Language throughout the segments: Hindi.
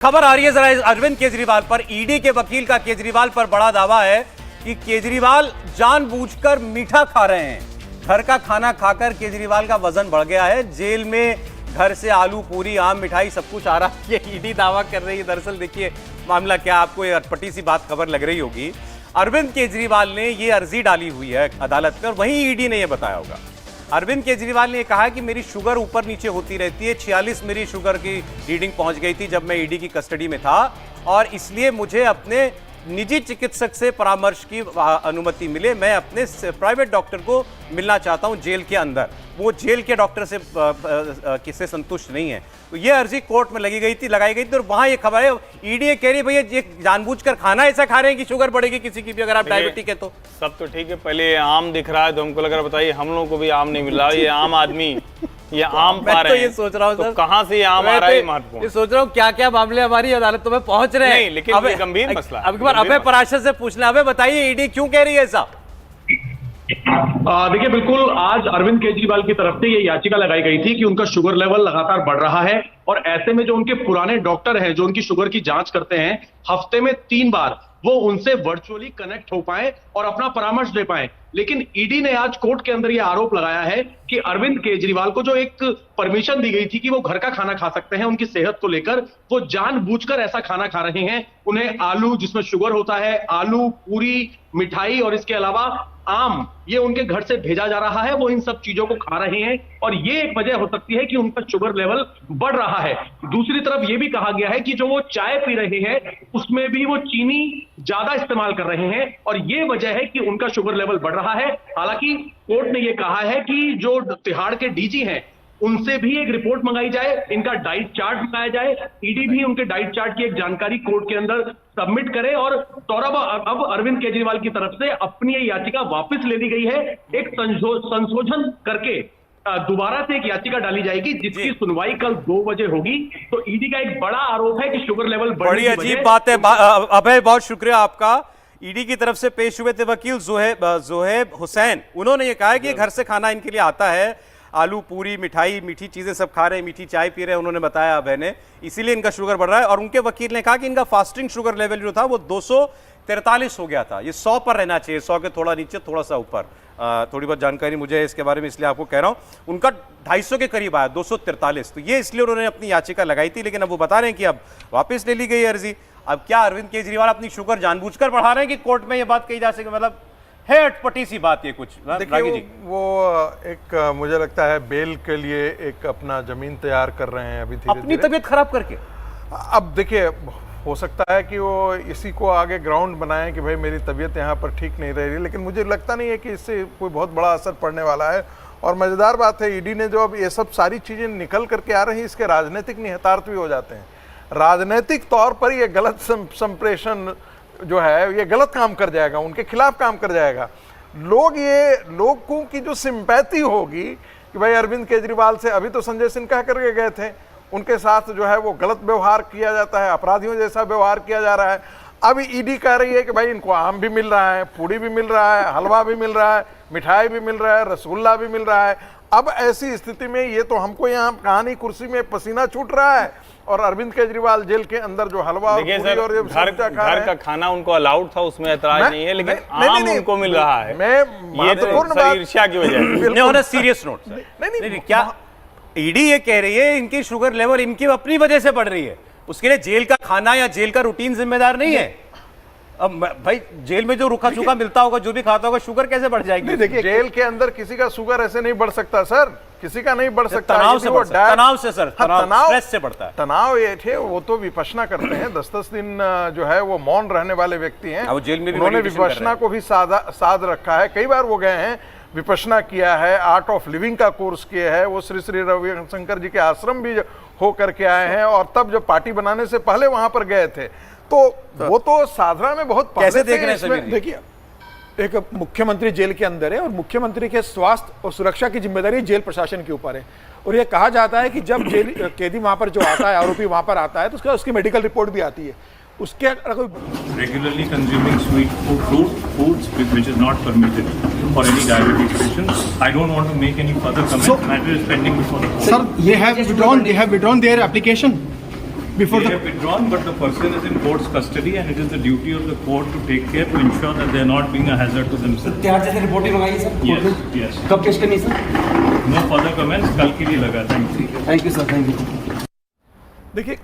खबर आ रही है जरा अरविंद केजरीवाल पर। ईडी के वकील का केजरीवाल पर बड़ा दावा है कि केजरीवाल जानबूझकर मीठा खा रहे हैं। घर का खाना खाकर केजरीवाल का वजन बढ़ गया है। जेल में घर से आलू पूरी आम मिठाई सब कुछ आ रहा है, ये ईडी दावा कर रही है। दरअसल देखिए मामला क्या, आपको ये अटपटी सी बात खबर लग रही होगी। अरविंद केजरीवाल ने ये अर्जी डाली हुई है अदालत में और वहीं ईडी ने यह बताया होगा। अरविंद केजरीवाल ने कहा कि मेरी शुगर ऊपर नीचे होती रहती है। 46 मेरी शुगर की रीडिंग पहुंच गई थी जब मैं ईडी की कस्टडी में था और इसलिए मुझे अपने निजी चिकित्सक से परामर्श की अनुमति मिले। मैं अपने प्राइवेट डॉक्टर को मिलना चाहता हूं जेल के अंदर। वो जेल के डॉक्टर से किससे संतुष्ट नहीं है। तो ये अर्जी कोर्ट में लगाई गई थी और वहां ये खबर है ईडी कह रही भैया ये जानबूझकर खाना ऐसा खा रहे हैं कि शुगर बढ़ेगी किसी की भी, अगर आप डायबिटिक है तो। सब तो ठीक है, पहले आम दिख रहा है तो हमको लग रहा है बताइए हम लोगों को भी आम नहीं मिल रहा। ये आम आदमी ये आम पा रहे हैं। ये सोच रहा हूँ तो कहाँ से ये आम आ रहा है महत्वपूर्ण। ये सोच रहा हूँ क्या क्या मामले हमारी अदालतों में पहुंच रहे हैं। नहीं, लेकिन ये गंभीर मसला है। अब एक बार अभय पराशर से पूछना, अभय बताइए ईडी क्यों कह रही है ऐसा। देखिए बिल्कुल, आज अरविंद केजरीवाल की तरफ से ये याचिका लगाई गई थी कि उनका शुगर लेवल लगातार बढ़ रहा है और ऐसे में जो उनके पुराने डॉक्टर हैं जो उनकी शुगर की जांच करते हैं, हफ्ते में 3 बार वो उनसे वर्चुअली कनेक्ट हो पाए और अपना परामर्श दे पाए। लेकिन ईडी ने आज कोर्ट के अंदर यह आरोप लगाया है कि अरविंद केजरीवाल को जो एक परमिशन दी गई थी कि वो घर का खाना खा सकते हैं उनकी सेहत को लेकर, वो जानबूझकर ऐसा खाना खा रहे हैं। उन्हें आलू जिसमें शुगर होता है, आलू पूरी मिठाई और इसके अलावा आम, ये उनके घर से भेजा जा रहा है। वो इन सब चीजों को खा रहे हैं और ये एक वजह हो सकती है कि उनका शुगर लेवल बढ़ रहा है। दूसरी तरफ ये भी कहा गया है कि जो वो चाय पी रहे हैं उसमें भी वो चीनी ज्यादा इस्तेमाल कर रहे हैं और ये वजह है कि उनका शुगर लेवल बढ़ रहा है। हालांकि कोर्ट ने यह कहा है कि जो तिहाड़ के डीजी हैं उनसे भी एक रिपोर्ट मंगाई जाए, इनका डाइट चार्ट मंगाया जाए। ईडी भी उनके डाइट चार्ट की एक जानकारी कोर्ट के अंदर सबमिट करे और सौरभ अब अरविंद केजरीवाल की तरफ से अपनी ये याचिका वापस ले ली गई है। एक संशोधन करके दोबारा से एक याचिका डाली जाएगी जिसकी सुनवाई कल 2 बजे होगी। तो ईडी का एक बड़ा आरोप है कि शुगर लेवल बड़ी अजीब बात है। अभय बहुत शुक्रिया आपका। ईडी की तरफ से पेश हुए थे वकील जोहेब हुसैन। उन्होंने ये कहा कि घर से खाना इनके लिए आता है, आलू पूरी मिठाई मीठी चीजें सब खा रहे हैं, मीठी चाय पी रहे हैं, उन्होंने बताया अभय ने, इसीलिए इनका शुगर बढ़ रहा है। और उनके वकील ने कहा कि इनका फास्टिंग शुगर लेवल जो था वो 243 हो गया था। ये 100 पर रहना चाहिए, 100 के थोड़ा नीचे थोड़ा सा ऊपर। थोड़ी बहुत जानकारी मुझे है इसके बारे में, इसलिए आपको कह रहा हूं। उनका 250 के करीब आया, 243। तो ये इसलिए उन्होंने अपनी याचिका लगाई थी, लेकिन अब वो बता रहे हैं कि अब वापस ले ली गई अर्जी। अब क्या अरविंद केजरीवाल अपनी शुगर जानबूझकर बढ़ा रहे हैं कि कोर्ट में ये बात कही जा सके, मतलब है अटपटी सी बात ये कुछ। देखिए वो एक मुझे लगता है बेल के लिए एक अपना जमीन तैयार कर रहे हैं अभी धीरे-धीरे, अपनी तबीयत खराब करके। अब देखिए हो सकता है कि वो इसी को आगे ग्राउंड बनाएं कि भाई मेरी तबीयत यहाँ पर ठीक नहीं रह रही, लेकिन मुझे लगता नहीं है कि इससे कोई बहुत बड़ा असर पड़ने वाला है। और मजेदार बात है ईडी ने जो अब ये सब सारी चीजें निकल करके आ रही हैं, इसके राजनीतिक निहितार्थ भी हो जाते हैं। राजनीतिक तौर पर ये गलत संप्रेषण जो है ये गलत काम कर जाएगा, उनके खिलाफ काम कर जाएगा। लोगों की जो सिंपैथी होगी कि भाई अरविंद केजरीवाल से, अभी तो संजय सिंह कह करके गए थे, उनके साथ जो है वो गलत व्यवहार किया जाता है, अपराधियों जैसा व्यवहार किया जा रहा है। अब ईडी कह रही है कि भाई इनको आम भी मिल रहा है, पूड़ी भी मिल रहा है, हलवा भी मिल रहा है, मिठाई भी मिल रहा है, रसगुल्ला भी मिल रहा है। अब ऐसी स्थिति में ये तो हमको यहाँ कहानी कुर्सी में पसीना छूट रहा है और अरविंद केजरीवाल जेल के अंदर जो हलवा और पूरी और ये घर का खाना उनको अलाउड था, उसमें ऐतराज नहीं है, लेकिन आम उनको मिल रहा है। ये तो ईर्ष्या की वजह। सीरियस नोट नहीं, क्या ईडी ये कह रही है इनकी शुगर लेवल इनकी अपनी वजह से बढ़ रही है, उसके लिए जेल का खाना या जेल का रूटीन जिम्मेदार नहीं है। अब भाई जेल में जो रूखा सूखा मिलता होगा, जो भी खाता होगा, शुगर कैसे बढ़ जाएगी। देखिए जेल के अंदर किसी का शुगर ऐसे नहीं बढ़ सकता सर, किसी का नहीं बढ़ सकता। तनाव से सर, स्ट्रेस से बढ़ता है। तनाव ये थे, वो तो विपश्यना करते हैं, 10-10 दिन जो है वो मौन रहने वाले व्यक्ति हैं। उन्होंने विपश्यना को भी साध रखा है। कई बार वो गए हैं, विपश्यना किया है, आर्ट ऑफ लिविंग का कोर्स किया है, वो श्री श्री रविशंकर जी के आश्रम भी हो करके आए हैं और तब जब पार्टी बनाने से पहले वहां पर गए थे। तो वो तो साधना में बहुत कैसे देख रहे हैं। देखिए एक मुख्यमंत्री जेल के अंदर है और मुख्यमंत्री के स्वास्थ्य और सुरक्षा की जिम्मेदारी जेल प्रशासन के ऊपर है। और ये कहा जाता है कि जब जेल कैदी वहां पर जो आता है, आरोपी वहां पर आता है, तो उसकी मेडिकल रिपोर्ट भी आती है। उसके regularly consuming sweet foods which is not permitted for any diabetes patients. I don't want to make any further comment. Matter is pending before the court. Sir, they have withdrawn their application. Before they the- have withdrawn, but the person is in court's custody, and it is the duty of the court to take care to ensure that they are not being a hazard to themselves. त्यार जैसे रिपोर्टिंग लगाई है सर Yes, कोर्ट में? yes. कब पेश करनी है सर? No further comments. कल के लिए लगा। Thank you. Thank you sir, thank you. देखिए,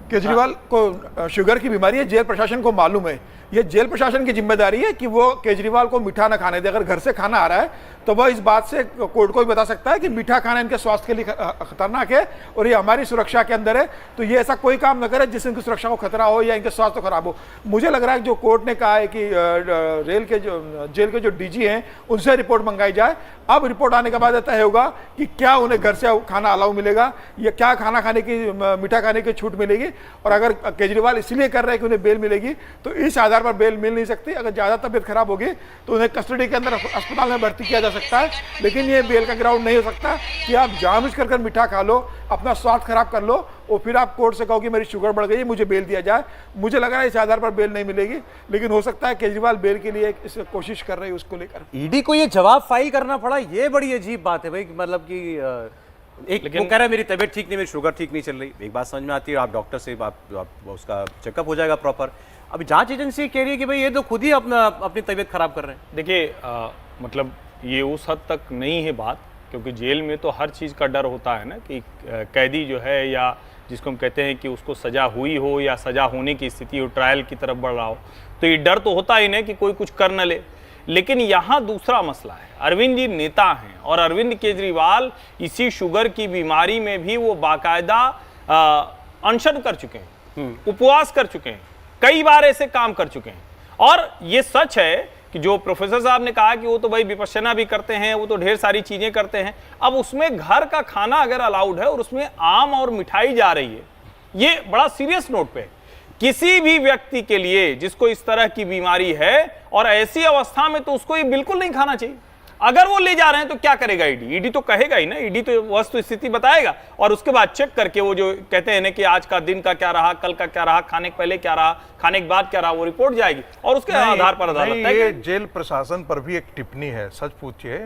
केजरीवाल को शुगर की बीमारी है, जेल प्रशासन को मालूम है। ये जेल प्रशासन की जिम्मेदारी है कि वो केजरीवाल को मीठा ना खाने दे। अगर घर से खाना आ रहा है तो वह इस बात से कोर्ट को भी बता सकता है कि मीठा खाना इनके स्वास्थ्य के लिए खतरनाक है और ये हमारी सुरक्षा के अंदर है, तो ये ऐसा कोई काम न करे जिससे इनकी सुरक्षा को खतरा हो या इनके स्वास्थ्य को खराब हो। मुझे लग रहा है कि जो कोर्ट ने कहा है कि जेल के जो डीजी हैं उनसे रिपोर्ट मंगाई जाए। अब रिपोर्ट आने के बाद तय होगा कि क्या उन्हें घर से खाना अलाउ मिलेगा या क्या खाना खाने की, मीठा खाने की छूट मिलेगी। और अगर केजरीवाल इसलिए कर रहे हैं कि उन्हें बेल मिलेगी तो इस आधार पर बेल मिल नहीं सकती। अगर ज़्यादा तबीयत खराब होगी तो उन्हें कस्टडी के अंदर अस्पताल में भर्ती किया जा सकता है, लेकिन ये बेल का ग्राउंड नहीं हो सकता कि आप जानबूझ कर मीठा खा लो, अपना स्वास्थ्य खराब कर लो और फिर आप कोर्ट से कहो कि मेरी शुगर बढ़ गई है, मुझे बेल दिया जाए। मुझे लग रहा है इस आधार पर बेल नहीं मिलेगी, लेकिन हो सकता है केजरीवाल बेल के लिए इस कोशिश कर रहे हैं उसको लेकर। ईडी को ये जवाब फाइल करना पड़ा, ये बड़ी अजीब बात है भाई। मतलब कि एक वो कह रहा है मेरी तबीयत ठीक नहीं, मेरी शुगर ठीक नहीं चल रही। एक बात समझ में आती है, आप डॉक्टर से आप उसका चेकअप हो जाएगा प्रॉपर। अभी जांच एजेंसी कह रही है कि भाई ये तो खुद ही अपनी तबीयत खराब कर रहे हैं। देखिए मतलब ये उस हद तक नहीं है बात, क्योंकि जेल में तो हर चीज़ का डर होता है ना कि कैदी जो है या जिसको हम कहते हैं कि उसको सज़ा हुई हो या सज़ा होने की स्थिति हो, ट्रायल की तरफ बढ़ रहा हो, तो ये डर तो होता ही नहीं कि कोई कुछ कर न ले। लेकिन यहाँ दूसरा मसला है, अरविंद जी नेता हैं और अरविंद केजरीवाल इसी शुगर की बीमारी में भी वो बाकायदा अनशन कर चुके हैं, उपवास कर चुके हैं, कई बार ऐसे काम कर चुके हैं। और ये सच है कि जो प्रोफेसर साहब ने कहा कि वो तो भाई विपश्यना भी करते हैं, वो तो ढेर सारी चीजें करते हैं। अब उसमें घर का खाना अगर अलाउड है और उसमें आम और मिठाई जा रही है, ये बड़ा सीरियस नोट पे है। किसी भी व्यक्ति के लिए जिसको इस तरह की बीमारी है और ऐसी अवस्था में, तो उसको ये बिल्कुल नहीं खाना चाहिए। अगर वो ले जा रहे हैं तो क्या करेगा ईडी? ईडी तो कहेगा ही ना, ईडी तो वस्तु स्थिति बताएगा और उसके बाद चेक करके वो जो कहते हैं ना कि आज का दिन का क्या रहा, कल का क्या रहा, खाने के पहले क्या रहा, खाने के बाद क्या रहा, वो रिपोर्ट जाएगी और उसके आधार पर अदालत तय ये जेल प्रशासन पर भी एक टिप्पणी है। सच पूछिए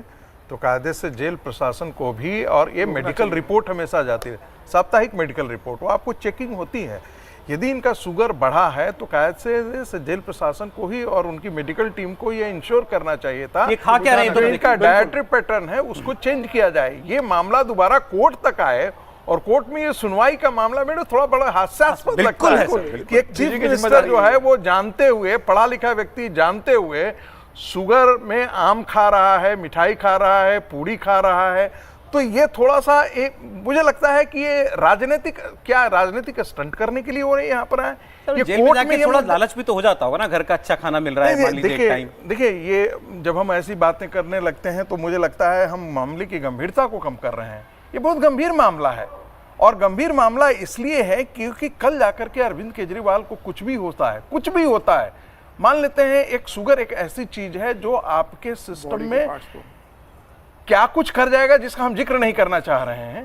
तो कायदे से जेल प्रशासन को भी, और ये मेडिकल रिपोर्ट हमेशा जाती है, साप्ताहिक मेडिकल रिपोर्ट, वो आपको चेकिंग होती है। यदि इनका शुगर बढ़ा है तो कायदे से जेल प्रशासन को ही और उनकी मेडिकल टीम को ये इंश्योर करना चाहिए था ये खा क्या रहे हैं जो तो इनका डाइटरी पैटर्न है उसको चेंज किया जाए। ये मामला दोबारा कोर्ट तक आए और कोर्ट में ये सुनवाई का मामला मेरे थोड़ा बड़ा हास्यास्पद लगता है कि एक चीफ मिनिस्टर जो है वो जानते हुए, पढ़ा लिखा व्यक्ति जानते हुए शुगर में आम खा रहा है, मिठाई खा रहा है, पूड़ी खा रहा है, तो ये थोड़ा सा एक मुझे लगता है कि ये राजनीतिक स्टंट करने के लिए हो रही है यहाँ पर आए। ये जेल में जाके थोड़ा लालच भी तो हो जाता होगा ना, घर का अच्छा खाना मिल रहा है मान लीजिए एक टाइम। देखिए ये जब हम ऐसी बातें करने लगते हैं तो मुझे लगता है हम मामले की गंभीरता को कम कर रहे हैं। ये बहुत गंभीर मामला है और गंभीर मामला इसलिए है क्योंकि कल जाकर के अरविंद केजरीवाल को कुछ भी होता है, कुछ भी होता है। मान लेते हैं एक शुगर एक ऐसी चीज है जो आपके सिस्टम में क्या कुछ कर जाएगा जिसका हम जिक्र नहीं करना चाह रहे हैं।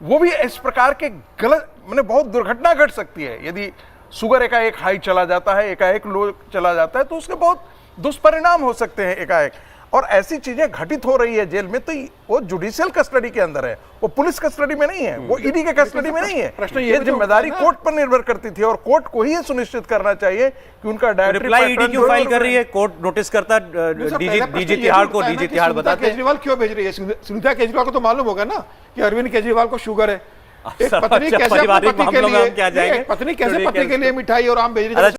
वो भी इस प्रकार के गलत बहुत दुर्घटना घट सकती है। यदि शुगर एकाएक हाई चला जाता है, एकाएक लो चला जाता है, तो उसके बहुत दुष्परिणाम हो सकते हैं एकाएक। और ऐसी चीजें घटित हो रही है जेल में, तो वो जुडिशियल कस्टडी के अंदर है, वो पुलिस कस्टडी में नहीं है, वो ईडी के कस्टडी में नहीं है। प्रश्न ये जिम्मेदारी कोर्ट पर निर्भर करती थी और कोर्ट को ही ये सुनिश्चित करना चाहिए कि उनका रिप्लाई ईडी क्यों फाइल कर रही है? कोर्ट नोटिस करता डीजी तिहाड़ को, डीजी तिहाड़ बताते हैं केजरीवाल क्यों भेज रही है। सुनीता केजरीवाल को तो मालूम होगा ना कि अरविंद केजरीवाल को शुगर है। एक पत्नी कैसे पति के लिए मिठाई और आम भेज रही है।